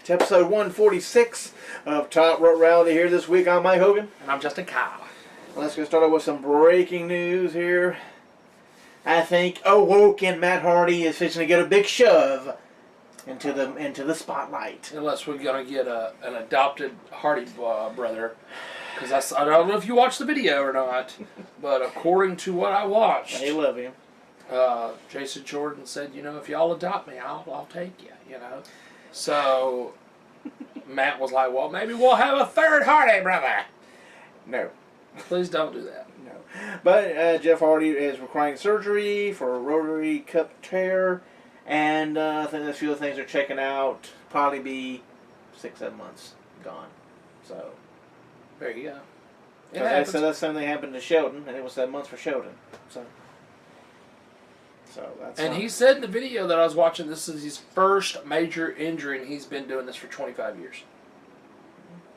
to episode 146 of Top Rope Reality here this week. I'm Mike Hogan. And I'm Justin Kyle. Let's get started with some breaking news here. I think Awoken Matt Hardy is fixing to get a big shove into the spotlight. Unless we're going to get an adopted Hardy brother. Because I don't know if you watched the video or not, but according to what I watched, They love him. Jason Jordan said, if y'all adopt me, I'll take you, So Matt was like, well, maybe we'll have a third Hardy brother. No. Please don't do that. No. But Jeff Hardy is requiring surgery for a rotary cup tear, and I think a few of the things they're checking out probably be 6-7 months gone. So there you go. So that's something that happened to Sheldon, and it was 7 months for Sheldon. So that's. And he said in the video that I was watching, this is his first major injury, and he's been doing this for 25 years.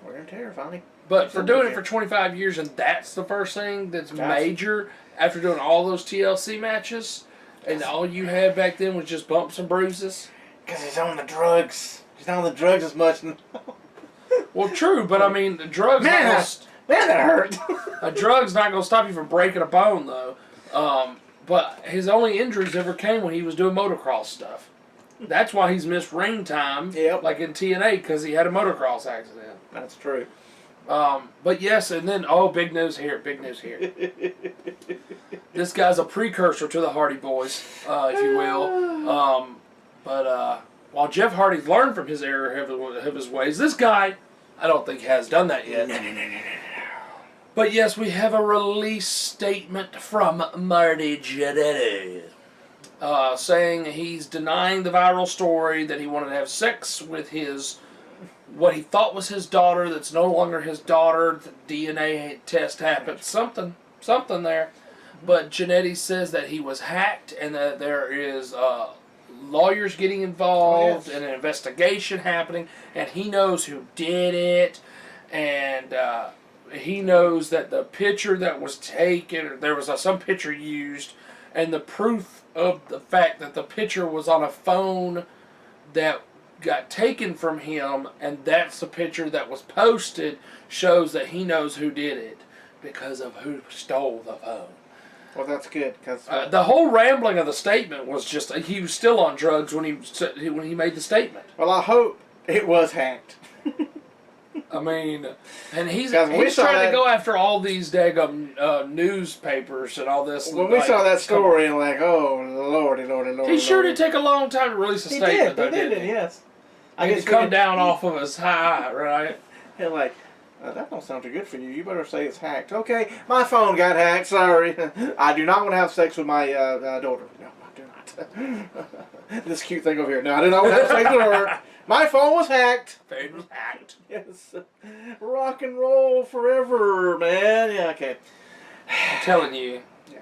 We're gonna tear finally. But for doing it for 25 years, and that's the first thing that's major after doing all those TLC matches, and all you had back then was just bumps and bruises. Because he's on the drugs. He's not on the drugs as much. Well, true, but I mean, the drugs. Man, that hurt. A drug's not going to stop you from breaking a bone, though. But his only injuries ever came when he was doing motocross stuff. That's why he's missed ring time, like in TNA, because he had a motocross accident. That's true. But yes, and then, big news here. This guy's a precursor to the Hardy Boys, if you will. But while Jeff Hardy's learned from his error of his ways, this guy, I don't think has done that yet. But yes, we have a release statement from Marty Jannetty, saying he's denying the viral story that he wanted to have sex with what he thought was his daughter that's no longer his daughter. The DNA test happened. Something there. But Jannetty says that he was hacked and that there is lawyers getting involved and an investigation happening, and he knows who did it, and he knows that the picture that was taken, there was some picture used, and the proof of the fact that the picture was on a phone that got taken from him, and that's the picture that was posted, shows that he knows who did it because of who stole the phone. Well, that's good. Cause, the whole rambling of the statement was just, he was still on drugs when he made the statement. Well, I hope it was hacked. I mean, and he's trying to go after all these daggum newspapers and all this. When we saw that story, and oh, lordy. He sure did take a long time to release a statement, though, didn't he? Yes. I guess come down off of his high, right? And that don't sound too good for you. You better say it's hacked. Okay, my phone got hacked. Sorry. I do not want to have sex with my daughter. No, I do not. This cute thing over here. No, I do not want to have sex with her. My phone was hacked. Phone was hacked. Yes. Rock and roll forever, man. Yeah, okay. I'm telling you. Yeah.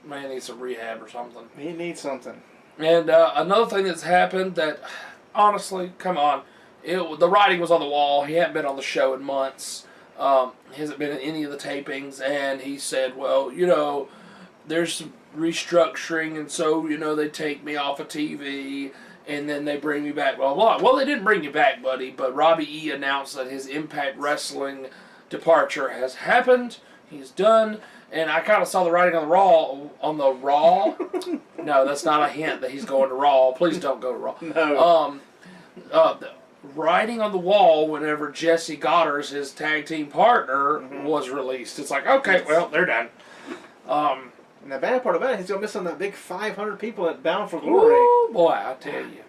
Man needs some rehab or something. He needs something. And another thing that's happened that, honestly, come on. The writing was on the wall. He hadn't been on the show in months. He hasn't been in any of the tapings. And he said, well, there's some restructuring. And so, they take me off of TV. And then they bring me back, blah, blah. Well, they didn't bring you back, buddy. But Robbie E. announced that his Impact Wrestling departure has happened. He's done. And I kind of saw the writing on the Raw. No, that's not a hint that he's going to Raw. Please don't go to Raw. No. The writing on the wall whenever Jesse Goddard's, his tag team partner, was released. It's like, okay, well, they're done. And the bad part about it, he's going to miss on that big 500 people at Bound for Glory. Ooh, boy, I tell you.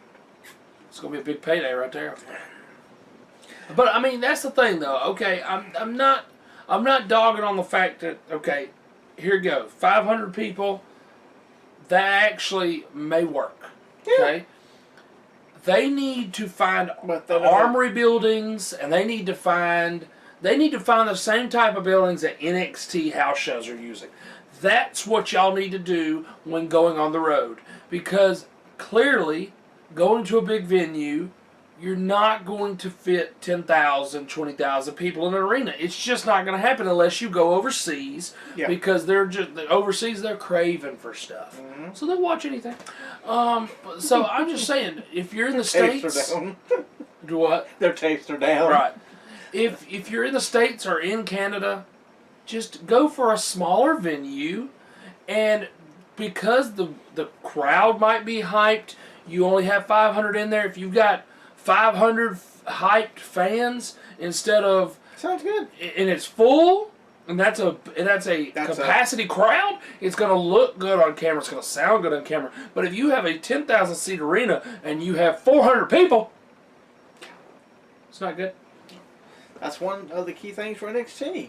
It's going to be a big payday right there. But, I mean, that's the thing, though. Okay, I'm not dogging on the fact that, okay, here you go. 500 people, that actually may work. Okay? They need to find armory buildings, and they need to find the same type of buildings that NXT house shows are using. That's what y'all need to do when going on the road. Because clearly, going to a big venue, you're not going to fit 10,000, 20,000 people in an arena. It's just not going to happen unless you go overseas. Yeah. Because overseas they're craving for stuff. Mm-hmm. So they'll watch anything. So I'm just saying, if you're in the States, Do what? Their tapes are down. Right. If you're in the States or in Canada, just go for a smaller venue, and because the crowd might be hyped, you only have 500 in there. If you've got 500 hyped fans instead of, Sounds good. and it's full, and that's a capacity crowd, it's going to look good on camera. It's going to sound good on camera. But if you have a 10,000 seat arena and you have 400 people, it's not good. That's one of the key things for NXT.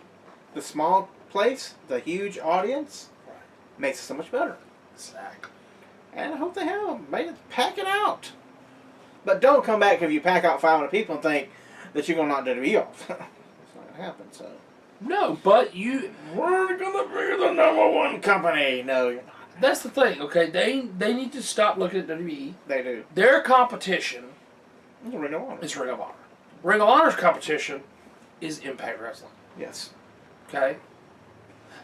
The small place, the huge audience, makes it so much better. Exactly. And I hope they have made it, pack it out. But don't come back if you pack out 500 people and think that you're going to knock WWE off. That's not going to happen, so. No, but We're going to be the #1 company. No, you're not. that's the thing, okay? They need to stop looking at WWE. They do. Their competition Ring of Honor. is Ring of Honor. Ring of Honor's competition is Impact Wrestling. Yes. Okay?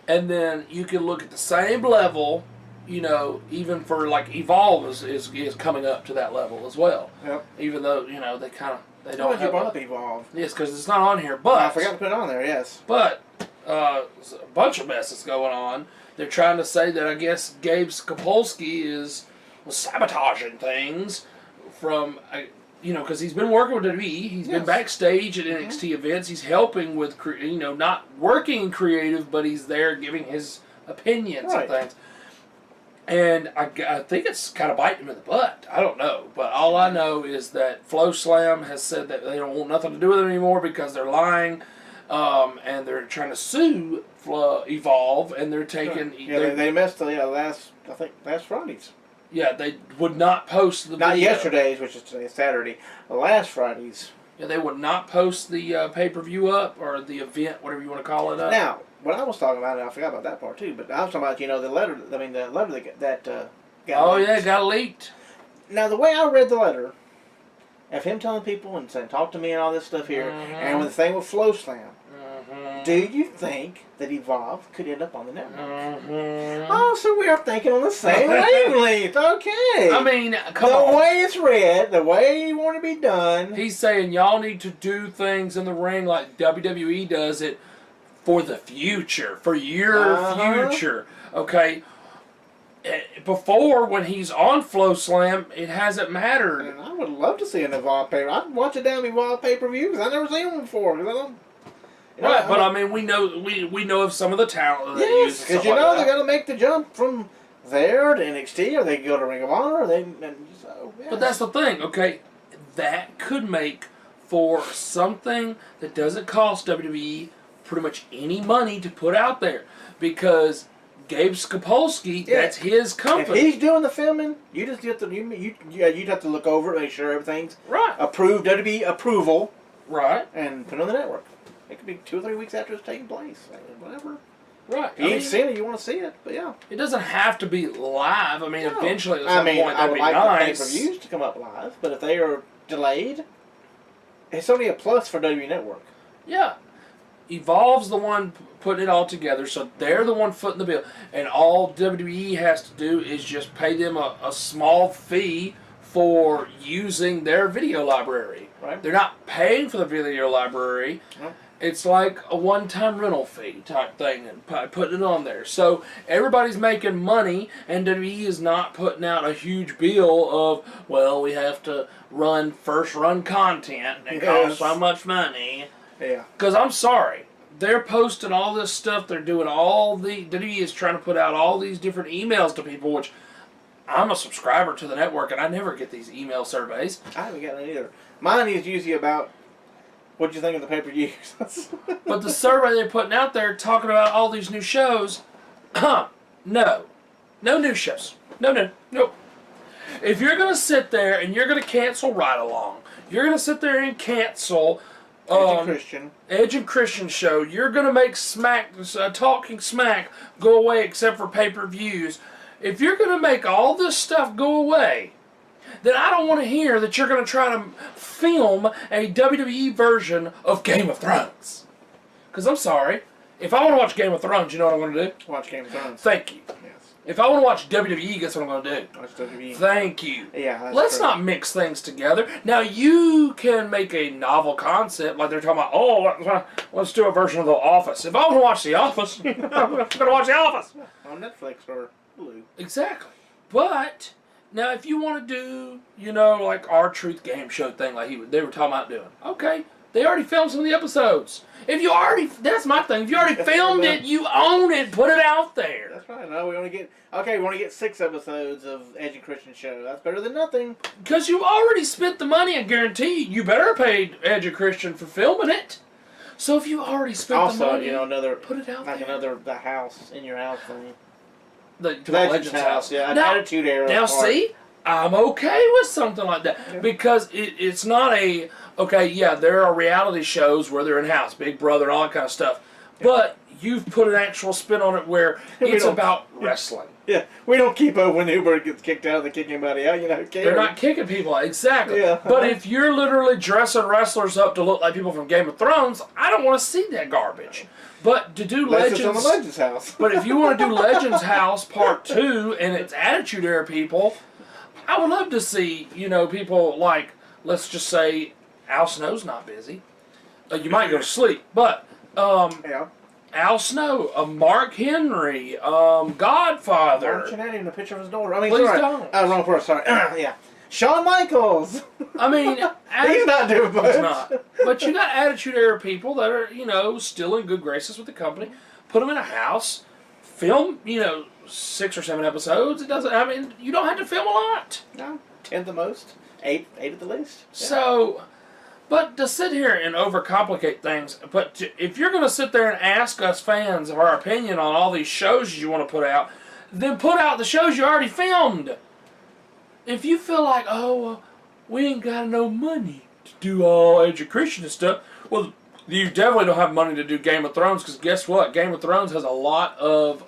And then you can look at the same level, even for like Evolve is coming up to that level as well. Yep. Even though, they don't have... you brought up Evolve? Yes, because it's not on here, but... I forgot to put it on there, yes. But, there's a bunch of messes going on. They're trying to say that I guess Gabe Sapolsky was sabotaging things from... because he's been working with WWE, he's been backstage at NXT events, he's helping with, not working creative, but he's there giving his opinions and things. And I think it's kind of biting him in the butt. I don't know. But all I know is that Flow Slam has said that they don't want nothing to do with it anymore because they're lying, and they're trying to sue Evolve, and they're taking... Yeah, they missed the last Friday's. Yeah, they would not post the Not video. yesterday's, which is today, Saturday. The last Friday's. Yeah, they would not post the pay-per-view up, or the event, whatever you want to call it up. Now, what I was talking about, and I forgot about that part too, but I was talking about, the letter, that got leaked. Yeah, it got leaked. Now, the way I read the letter, of him telling people and saying, talk to me and all this stuff here, and with the thing with Flow Slam, do you think that Evolve could end up on the network? Oh, so we are thinking on the same wavelength. Okay. I mean, come on. The way it's read, the way you want to be done. He's saying y'all need to do things in the ring like WWE does it for the future, for your future. Okay? Before, when he's on Flow Slam, it hasn't mattered. And I would love to see an Evolve pay. I'd watch a damn Evolve pay-per-view because I've never seen one before. Cause I don't, right, but I mean, we know of some of the talent that yes, because they're got to make the jump from there to NXT, or they can go to Ring of Honor, But that's the thing, okay? That could make for something that doesn't cost WWE pretty much any money to put out there, because Gabe Sapolsky, that's his company. If he's doing the filming, you just have to you'd have to look over it, make sure everything's approved, WWE approval, and put it on the network. It could be 2 or 3 weeks after it's taking place, whatever. Right. If you ain't seen it, you want to see it, but yeah. It doesn't have to be live. I mean, eventually at some point I that'd would be like nice. the pay-per-views to come up live, but if they are delayed, it's only a plus for WWE Network. Yeah. Evolve's the one putting it all together, so they're the one footing the bill. And all WWE has to do is just pay them a small fee for using their video library. Right. They're not paying for the video library. No. It's like a one-time rental fee type thing and putting it on there. So everybody's making money, and WWE is not putting out a huge bill of, well, we have to run first-run content and it costs so much money. Yeah. Because I'm sorry. They're posting all this stuff. They're doing WWE is trying to put out all these different emails to people, which I'm a subscriber to the network, and I never get these email surveys. I haven't gotten it either. Mine is usually about, what'd you think of the pay-per-views? But the survey they're putting out there talking about all these new shows, no. No new shows. Nope. If you're going to sit there and you're going to cancel Ride Along, you're going to sit there and cancel Edge and Christian show, you're going to make Talking Smack go away except for pay-per-views. If you're going to make all this stuff go away, then I don't want to hear that you're going to try to film a WWE version of Game of Thrones. Because I'm sorry, if I want to watch Game of Thrones, you know what I'm going to do? Watch Game of Thrones. Thank you. Yes. If I want to watch WWE, guess what I'm going to do? Watch WWE. Thank you. Yeah, that's Let's true. not mix things together. Now, you can make a novel concept, like they're talking about, oh, let's do a version of The Office. If I want to watch The Office, I'm going to watch The Office. On Netflix or Hulu. Exactly. But, now if you want to do, you know, like our Truth Game Show thing like they were talking about doing, okay, they already filmed some of the episodes. If you already, that's my thing, if you already filmed it, you own it, put it out there. That's right. No, we only get 6 episodes of Edge and Christian show. That's better than nothing. Because you already spent the money, I guarantee you better pay Edge and Christian for filming it. So if you already spent the money, you know, put it out like there. the house in your house thing. The Legends house, yeah. Now, Attitude Era. Now part. see, I'm okay with something like that. Yeah. Because it's not a, okay, yeah, there are reality shows where they're in house, Big Brother and all that kind of stuff. Yeah. But you've put an actual spin on it where it's about wrestling. Yeah, we don't keep up when Uber gets kicked out, they kick anybody out, you know. They're not kicking people out, exactly. Yeah. But if you're literally dressing wrestlers up to look like people from Game of Thrones, I don't want to see that garbage. But to do Legends on the Legends, Legends house. but if you want to do Legends House Part 2 and it's Attitude Era people, I would love to see, you know, people like, let's just say, Al Snow's not busy. You might go to sleep, but Yeah. Al Snow, Mark Henry, Godfather. Marty Jannetty in a picture of his daughter. I mean, Please sorry. don't. Wrong person, sorry. Yeah. Shawn Michaels. I mean, He's not doing much. He's not. But you got Attitude Era people that are, you know, still in good graces with the company. Put them in a house, film, you know, 6 or 7 episodes. It doesn't. I mean, you don't have to film a lot. No, 10 the most, 8 at the least. Yeah. So, but to sit here and overcomplicate things, but if you're going to sit there and ask us fans of our opinion on all these shows you want to put out, then put out the shows you already filmed. If you feel like, oh, well, we ain't got no money to do all education and stuff, well, you definitely don't have money to do Game of Thrones, because guess what? Game of Thrones has a lot of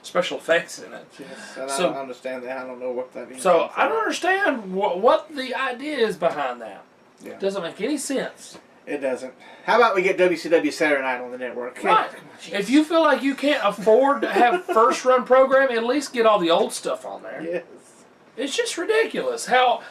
special effects in it. Yes, and So- I don't understand that. I don't know what that means. So I don't understand what the idea is behind that. Yeah. It doesn't make any sense. It doesn't. How about we get WCW Saturday Night on the network? Right. If you feel like you can't afford to have first run program, at least get all the old stuff on there. Yes. It's just ridiculous how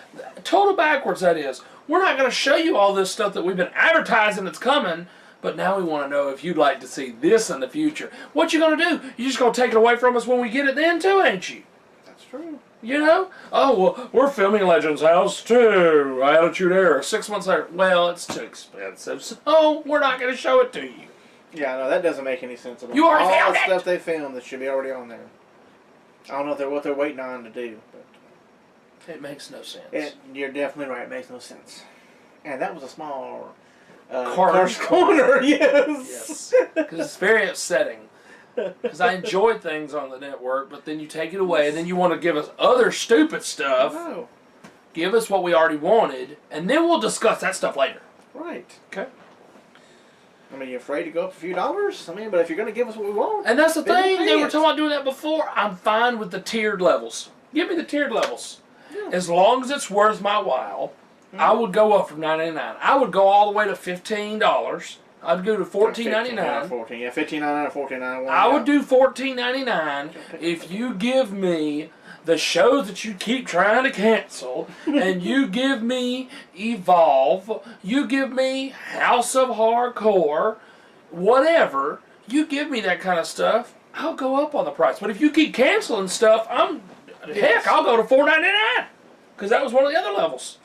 total backwards that is. We're not going to show you all this stuff that we've been advertising that's coming, but now we want to know if you'd like to see this in the future. What you going to do? You just going to take it away from us when we get it then too, ain't you? That's true. You know? Oh, well, we're filming Legends House 2, Attitude Era, 6 months later. Well, it's too expensive, so we're not going to show it to you. Yeah, no, that doesn't make any sense at all. You already all found the it! stuff they filmed that should be already on there. I don't know what they're waiting on to do, but It makes no sense. you're definitely right. It makes no sense. And that was a small Corner. corner. Yes. Yes. Because it's very upsetting. Because I enjoy things on the network, but then you take it away, and then you want to give us other stupid stuff. Oh, Give us what we already wanted, and then we'll discuss that stuff later. right. Okay. I mean, you afraid to go up a few dollars? I mean, but if you're going to give us what we want, And that's the then thing, pay they were it. talking about doing that before. I'm fine with the tiered levels. Give me the tiered levels. Yeah. As long as it's worth my while, I would go up from $9.99. I would go all the way to $15. I'd go to $14.99. 14, yeah, $15.99 or $14.99. I would do $14.99 if you give me the shows that you keep trying to cancel, and you give me Evolve, you give me House of Hardcore, whatever, you give me that kind of stuff, I'll go up on the price. But if you keep canceling stuff, heck, I'll go to $4.99, because that was one of the other levels.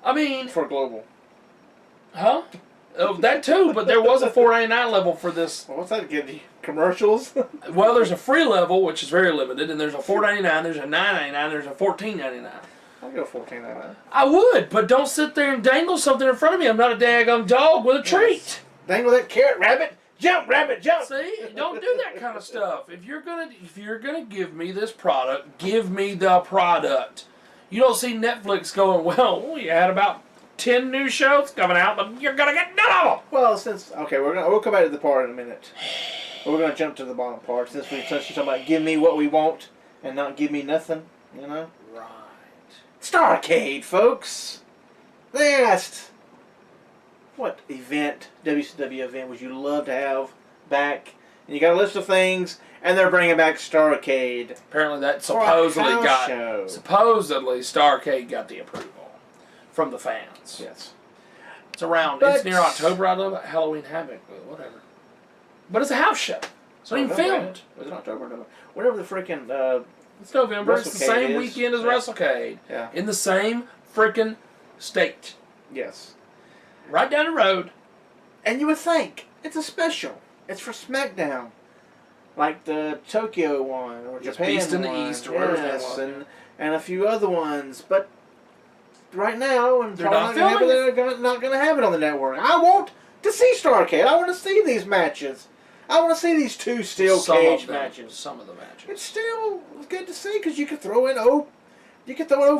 I mean, for global. huh? Oh, that too, but there was a $4.99 level for this. Well, what's that give you? Commercials? Well, there's a free level, which is very limited, and there's a $4.99, there's a $9.99, there's a $14.99. I'll go $14.99. I would, but don't sit there and dangle something in front of me. I'm not a daggum dog with a treat. Dangle that carrot, rabbit. Jump, rabbit, jump. See, don't do that kind of stuff. If you're gonna give me this product, give me the product. You don't see Netflix going, well, we had about 10 new shows coming out, but you're gonna get none of them. Well, okay, we'll come back to the part in a minute. We're gonna jump to the bottom part since you're talking about give me what we want and not give me nothing. You know. Right. Starrcade, folks. They asked, what event, WCW event, would you love to have back And you got a list of things, and they're bringing back Starrcade. Apparently that For a supposedly house show. supposedly Starrcade got the approval from the fans. Yes. It's around. But it's near October. I love Halloween Havoc, but whatever. But it's a house show. It's not even filmed. Was it October? No. Whatever the freaking. It's November. It's the same weekend as WrestleCade. Yeah. In the same freaking state. Yes. Right down the road. And you would think it's a special. It's for SmackDown, like the Tokyo one or Japan Beast in the one. East or whatever that Yes, was. and a few other ones. But right now, and They're probably not filming they're not going to have it on the network. I want to see Starrcade. I want to see these matches. I want to see these two steel cage matches. Some of the matches. It's still good to see because you could throw in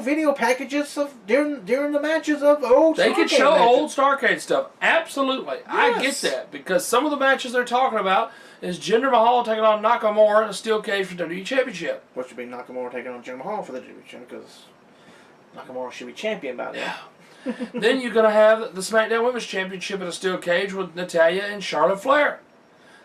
video packages of during the matches of old. They could Starrcade show matches. old Starrcade stuff. Absolutely. I get Yes. that. Because some of the matches they're talking about is Jinder Mahal taking on Nakamura in a steel cage for WWE Championship. Which would be Nakamura taking on Jinder Mahal for the division because Nakamura should be champion by then. Yeah. Then you're going to have the SmackDown Women's Championship in a steel cage with Natalya and Charlotte Flair.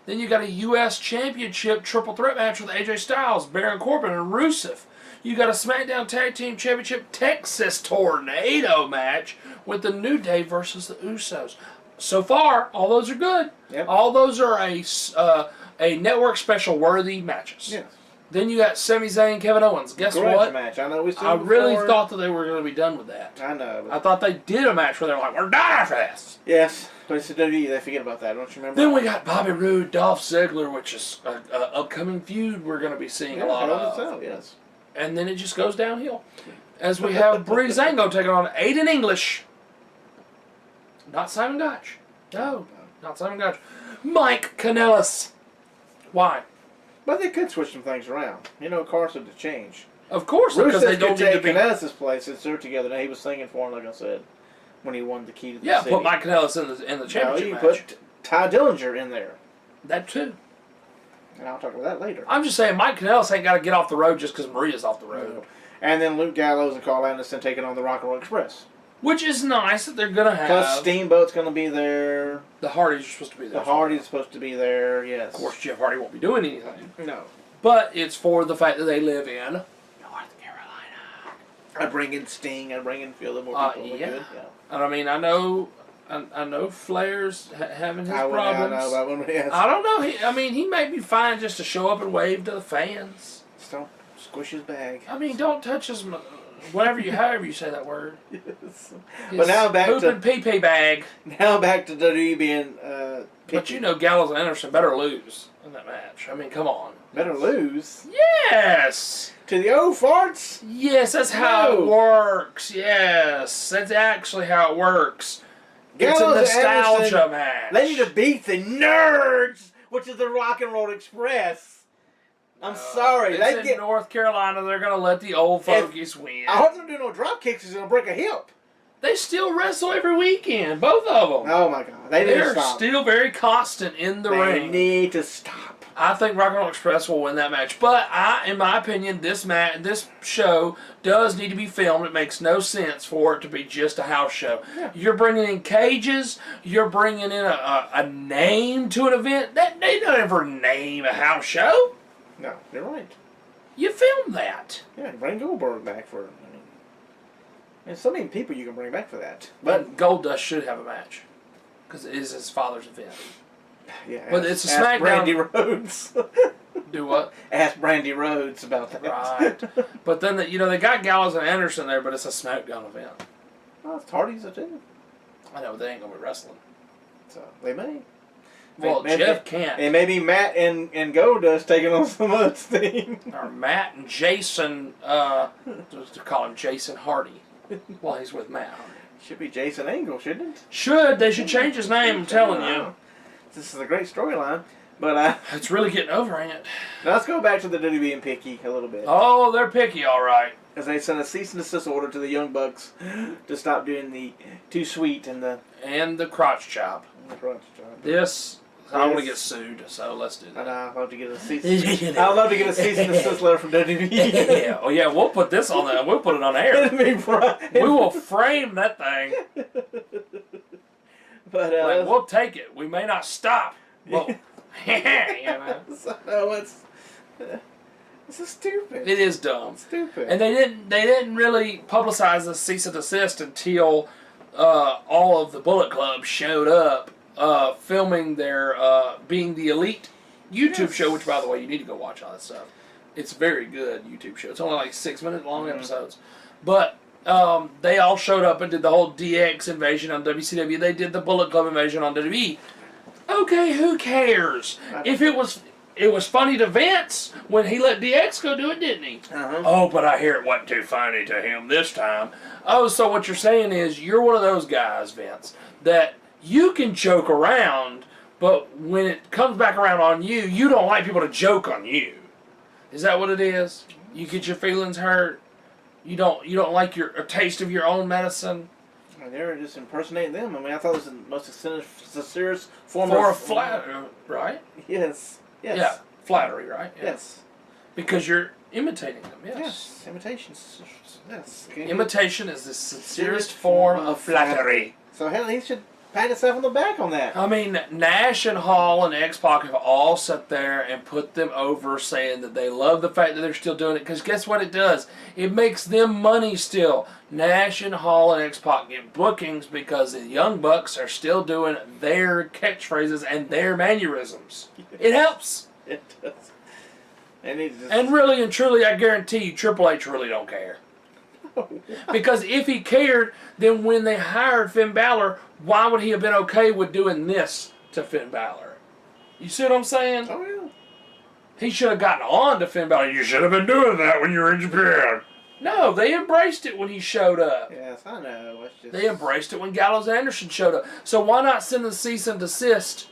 Then you got a U.S. Championship triple threat match with AJ Styles, Baron Corbin, and Rusev. You got a SmackDown Tag Team Championship Texas Tornado match with the New Day versus the Usos. So far, all those are good. Yep. All those are a network special worthy matches. Yes. Then you got Sami Zayn and Kevin Owens. Guess Grudge what? match. I know we said I really before. thought that they were going to be done with that. I know. I thought they did a match where they were like, we're done after this. Yes, but it's the WWE. They forget about that. Don't you remember? Then we got Bobby Roode, Dolph Ziggler, which is an upcoming feud we're going to be seeing a lot of. So, yes. And then it just goes downhill. As we have Breezango taking on Aiden English. Not Simon Gotch. No, not Simon Gotch. Mike Kanellis. Why? But they could switch some things around. You know, Carson to change. Of course, because they Rusev don't could need to take be. Canellis' place since they're together. Now he was singing for him, like I said, when he won the key to the city. Put Mike Kanellis in the No, championship you match. put Ty Dillinger in there. That too. And I'll talk about that later. I'm just saying, Mike Kanellis ain't got to get off the road just because Maria's off the road. No. And then Luke Gallows and Carl Anderson taking on the Rock and Roll Express. Which is nice that they're going to have. Plus Steamboat's going to be there. The Hardys are supposed to be there. The Hardys supposed to be there, yes. Of course, Jeff Hardy won't be doing anything. No. But it's for the fact that they live in North Carolina. I bring in Sting. I bring in a few other more people. Yeah. Good. Yeah. And I mean, I know Flair's having his problems. I know that one, yes. I don't know. He may be fine just to show up and wave to the fans. Just don't squish his bag. I mean, don't touch his, however you say that word. Yes. His But now back poop and pee-pee bag. Now back to WWE being But you know, Gallows and Anderson better lose in that match. I mean, come on. better lose Yes. to the old farts. Yes, that's how it works. Yes, that's actually how it works. It's a Gallows and nostalgia Anderson, match. They need to beat the nerds, which is the Rock and Roll Express. I'm sorry. It's They in get. North Carolina. They're going to let the old fogies win. I hope they don't do no drop kicks. He's gonna break a hip. They still wrestle every weekend, both of them. Oh my God! They need to They're stop. still very constant in the They ring. need to stop. I think Rock and Roll Express will win that match. But in my opinion, this show does need to be filmed. It makes no sense for it to be just a house show. Yeah. You're bringing in cages. You're bringing in a name to an event. They don't ever name a house show. No, you're right. You film that. Yeah, bring Goldberg back for. There's so many people you can bring back for that. But But Goldust should have a match because it is his father's event. yeah, But it's a ask SmackDown. Brandy Rhodes. Do what? Ask Brandy Rhodes about that. Right. But then they got Gallows and Anderson there, but it's a SmackDown event. Well, it's Hardy's too. I know, but they ain't gonna be wrestling. So they may. Well, Maybe- Jeff can't. And maybe Matt and Goldust taking on some other team. Or Matt and Jason, to call him Jason Hardy, while he's with Matt Hardy. Should be Jason Angle, shouldn't it? They should change his name, I'm telling you. This is a great storyline. But It's really getting over, ain't it? now let's go back to the WWE and picky a little bit. Oh, they're picky, all right. As they sent a cease and desist order to the Young Bucks to stop doing the Too Sweet and the And the crotch chop. crunch job. This, I want to get sued, so let's do And that. I'd love to get a cease. I'd love to get a cease and desist letter from WWE. Yeah, oh yeah, we'll put this on there. We'll put it on air. It'd be fine. We will frame that thing. But We'll take it. We may not stop. Well, You know? So it's so stupid. It is dumb. It's stupid. And they didn't really publicize the cease and desist until all of the Bullet Club showed up filming their Being the Elite YouTube show, which, by the way, you need to go watch all that stuff. It's a very good YouTube show. It's only like 6-minute long episodes. But they all showed up and did the whole DX invasion on WCW. They did the Bullet Club invasion on WWE. Okay, who cares? If it was funny to Vince when he let DX go do it, didn't he? Oh, but I hear it wasn't too funny to him this time. Oh, so what you're saying is you're one of those guys, Vince, that you can joke around, but when it comes back around on you, you don't like people to joke on you. Is that what it is? You get your feelings hurt. You don't like a taste of your own medicine. They were just impersonating them. I mean, I thought it was the most sincerest form of flattery, right? Yes. Yeah, flattery, right? Yeah. Yes. Because you're imitating them. Yes. Imitations. Yes. Imitation is the sincerest form of flattery. So hell, he should pat himself on the back on that. I mean, Nash and Hall and X-Pac have all sat there and put them over, saying that they love the fact that they're still doing it. Because guess what it does? It makes them money still. Nash and Hall and X-Pac get bookings because the Young Bucks are still doing their catchphrases and their mannerisms. It helps. It does. And really and truly, I guarantee you, Triple H really don't care. Because if he cared, then when they hired Finn Balor, why would he have been okay with doing this to Finn Balor? You see what I'm saying? Oh, yeah. He should have gotten on to Finn Balor. You should have been doing that when you were in Japan. No, they embraced it when he showed up. Yes, I know. It's just... They embraced it when Gallows and Anderson showed up. So why not send the cease and desist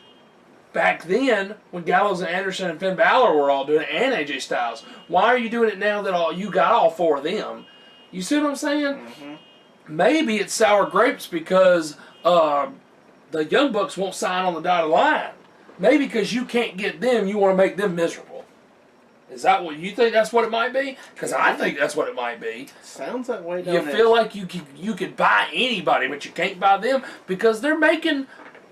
back then when Gallows and Anderson and Finn Balor were all doing it, and AJ Styles? Why are you doing it now that you got all four of them? You see what I'm saying? Mm-hmm. Maybe it's sour grapes because the Young Bucks won't sign on the dotted line. Maybe because you can't get them, you want to make them miserable. Is that what you think? That's what it might be? Because I think that's what it might be. Sounds that way. You feel like you could buy anybody, but you can't buy them because they're making.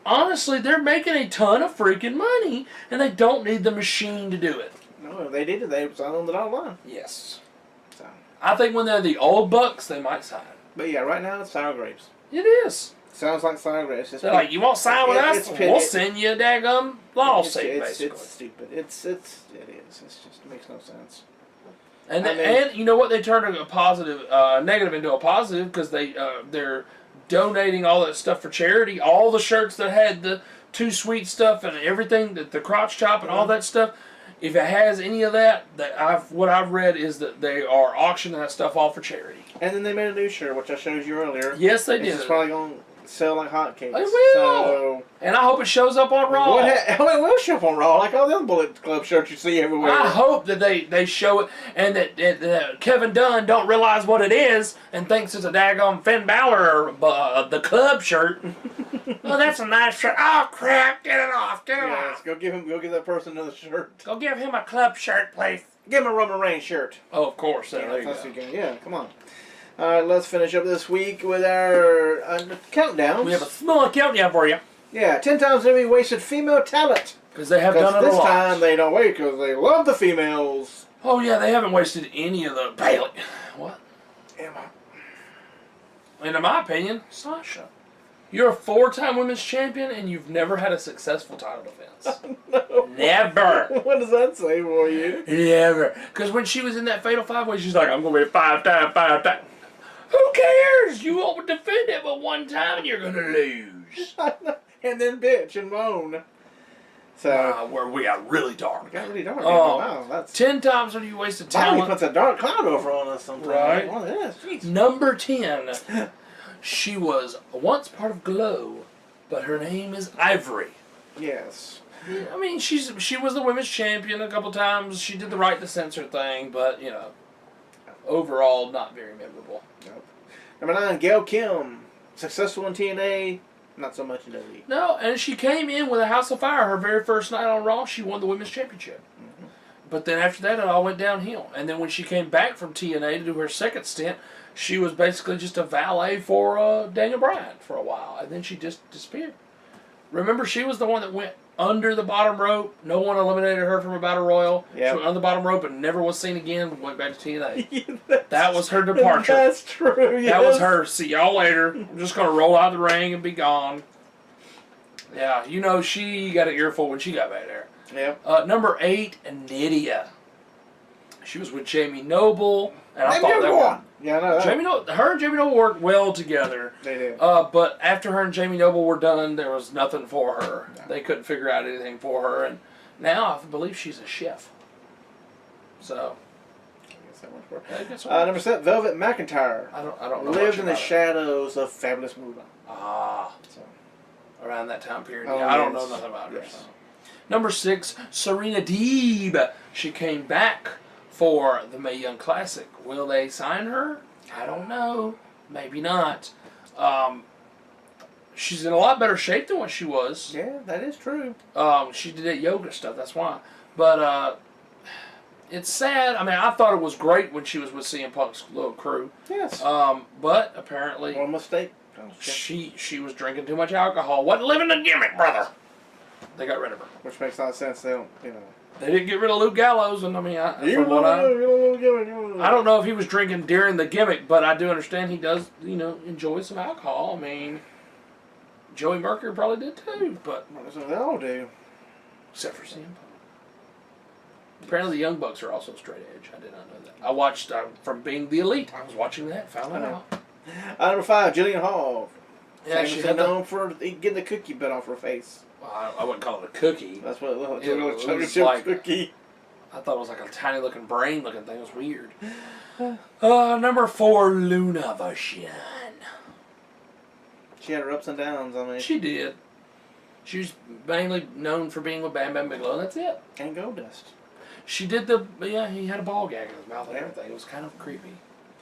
Honestly, they're making a ton of freaking money, and they don't need the machine to do it. No, if they did it, they would sign on the dotted line. Yes. So. I think when they're the old Bucks, they might sign. But yeah, right now it's sour grapes. It is. Sounds like sour grapes. They're like, you won't sign with us? We'll send you a daggum lawsuit, basically. It's stupid. It is. It's just, it makes no sense. And and you know what? They turned a positive, negative into a positive because they're donating all that stuff for charity. All the shirts that had the Too Sweet stuff and everything, the crotch chop and all that stuff. If it has any of that, what I've read is that they are auctioning that stuff off for charity. And then they made a new shirt, which I showed you earlier. Yes, they did. It's probably going to sell like hotcakes. It will. So, and I hope it shows up on Raw. It will show up on Raw, like all the other Bullet Club shirts you see everywhere. I hope that they show it, and that Kevin Dunn don't realize what it is and thinks it's a daggone Finn Balor the club shirt. Oh, that's a nice shirt. Oh crap! Get it off! Get it off! Go give that person another shirt. Go give him a club shirt, please. Give him a Roman Reigns shirt. Oh, of course. There you go. Yeah, come on. All right, let's finish up this week with our countdowns. We have a small countdown for you. Yeah, 10 times WWE wasted female talent. Because they have done it a lot. This time they don't wait because they love the females. Oh, yeah, they haven't wasted any of the... Bailey. What? Emma. And in my opinion, Sasha. You're a 4-time women's champion and you've never had a successful title defense. No. Never. What does that say for you? Never. Because when she was in that Fatal 5-Way, she's like, I'm going to be 5-time. Who cares? You won't defend it but one time and you're going to lose. And then bitch and moan. So where we got really dark. It got really dark. Wow, that's 10 times when you wasted talent. Bobby puts a dark cloud over on us sometimes. Right. Well, it is. Number 10. She was once part of Glow, but her name is Ivory. Yes. I mean, she was the women's champion a couple times. She did the right to censor thing, but, overall, not very memorable. Nope. Number 9, Gail Kim. Successful in TNA, not so much in WWE. No, and she came in with a House of Fire. Her very first night on Raw, she won the women's championship. Mm-hmm. But then after that, it all went downhill. And then when she came back from TNA to do her second stint, she was basically just a valet for Daniel Bryan for a while. And then she just disappeared. Remember, she was the one that went under the bottom rope. No one eliminated her from a battle royal. Yep. She went under the bottom rope and never was seen again. Went back to TNA. Yeah, That was her departure. That's true. Yes. That was her. See y'all later. I'm just gonna roll out of the ring and be gone. Yeah, you know she got an earful when she got back there. Yep. Number 8, Nydia. She was with Jamie Noble, and I They thought never they won. Yeah, I know that. her and Jamie Noble worked well together. They did. But after her and Jamie Noble were done, there was nothing for her. No. They couldn't figure out anything for her, and now I believe she's a chef. So. I guess that works for her. I guess Number 7, Velvet McIntyre. I don't know. Lived much in the about it. shadows of Fabulous Moolah. Ah. So. Around that time period. Oh, Yeah, I don't yes. know nothing about her. Yes. So. Number 6, Serena Deeb. She came back for the Mae Young Classic. Will they sign her? I don't know. Maybe not. She's in a lot better shape than what she was. Yeah, that is true. She did that yoga stuff, that's why. But it's sad. I mean, I thought it was great when she was with CM Punk's little crew. Yes. But apparently One mistake. she was drinking too much alcohol. Wasn't living the gimmick, brother. They got rid of her. Which makes a lot of sense. They don't, you know. They didn't get rid of Luke Gallows, and I mean, I don't know if he was drinking during the gimmick, but I do understand he does, you know, enjoy some alcohol. I mean, Joey Mercury probably did too, but That's what they all do. except for CM Punk. Apparently, the Young Bucks are also straight edge. I did not know that. I watched from Being the Elite. I was watching that, found that out. Number 5, Jillian Hall. Yeah, she Famously had known for getting the cookie bit off her face. I wouldn't call it a cookie. That's what it looked like. It It was was like- cookie. I thought it was like a tiny looking brain looking thing. It was weird. Number 4, Luna Vachon. She had her ups and downs. I mean, She did. She was mainly known for being with Bam Bam Bigelow, and that's it. and Goldust. She did he had a ball gag in his mouth and everything. It was kind of creepy.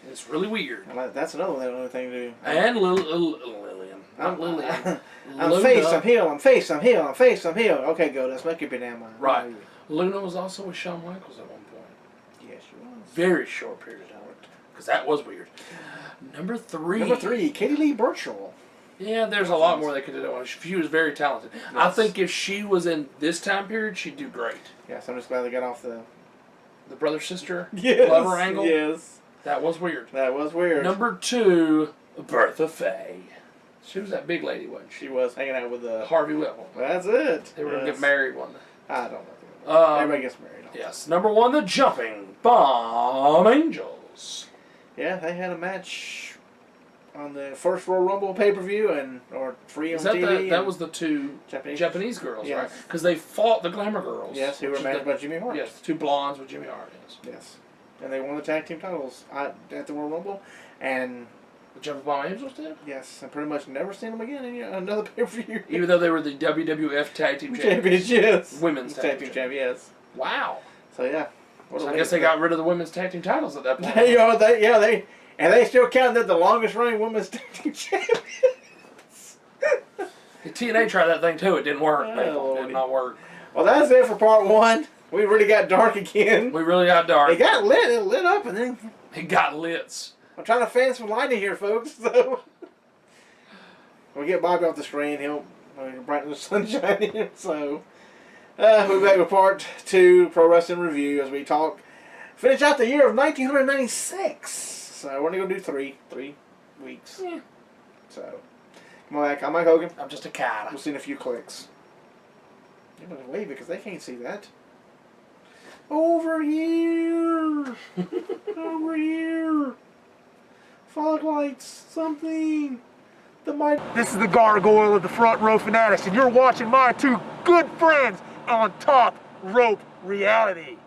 It's really weird. And that's another one that only thing to do. And Lillian. Not Lillian. I'm Luna. face, I'm heel, I'm face, I'm heel, I'm face, I'm heel. Okay, Goldust, make up your damn mind. Right. Luna was also with Shawn Michaels at one point. Yes, she was. Very short period of time. Because that was weird. Number 3. Number 3, Katie Lee Burchill. Yeah, there's a lot more they could do. She was very talented. Yes. I think if she was in this time period, she'd do great. Yes, I'm just glad they got off the Brother-sister yes, lover angle. Yes. That was weird. That was weird. Number 2, Bertha Faye. She was that big lady, wasn't she? She was hanging out with Harvey Whitmore. That's it. They were going to get married one day. I don't know. Everybody gets married. Yes. Number 1, the Jumping Bomb Angels. Yeah, they had a match on the first Royal Rumble pay-per-view or free on Is that TV. that was the 2 Japanese. Japanese girls, Yes. right? Because they fought the Glamour Girls. Yes, who were which is managed by Jimmy Hart. Yes, 2 blondes with Jimmy Hart. Yes. Yes. And they won the tag team titles at the Royal Rumble. And The Jumping Bomb Angels did? yes, I pretty much never seen them again in another pay-per-view. Even though they were the WWF Tag Team Champions. Champions, yes. Women's Tag Team Champions, yes. Wow. So yeah. So I guess they got rid of the women's tag team titles at that point. They still count that the longest running women's tag team champions. TNA tried that thing too. It didn't work. Oh, It Lordy. did not work. Well, that's it for part 1. We really got dark again. We really got dark. It got lit. It lit up, and then It got lits. I'm trying to fan some light in here, folks. So we get Bobby off the screen. He'll brighten the sunshine here. So we'll be back with part 2 Pro Wrestling Review as we finish out the year of 1996. So we're only gonna do three weeks. Yeah. So come on back. I'm Mike Hogan. I'm just a cat. We'll see in a few clicks. You better wave it because they can't see that. Over here. Over here. Fog lights. Something. This is the Gargoyle of the Front Row Fanatics, and you're watching my 2 good friends on Top Rope Reality.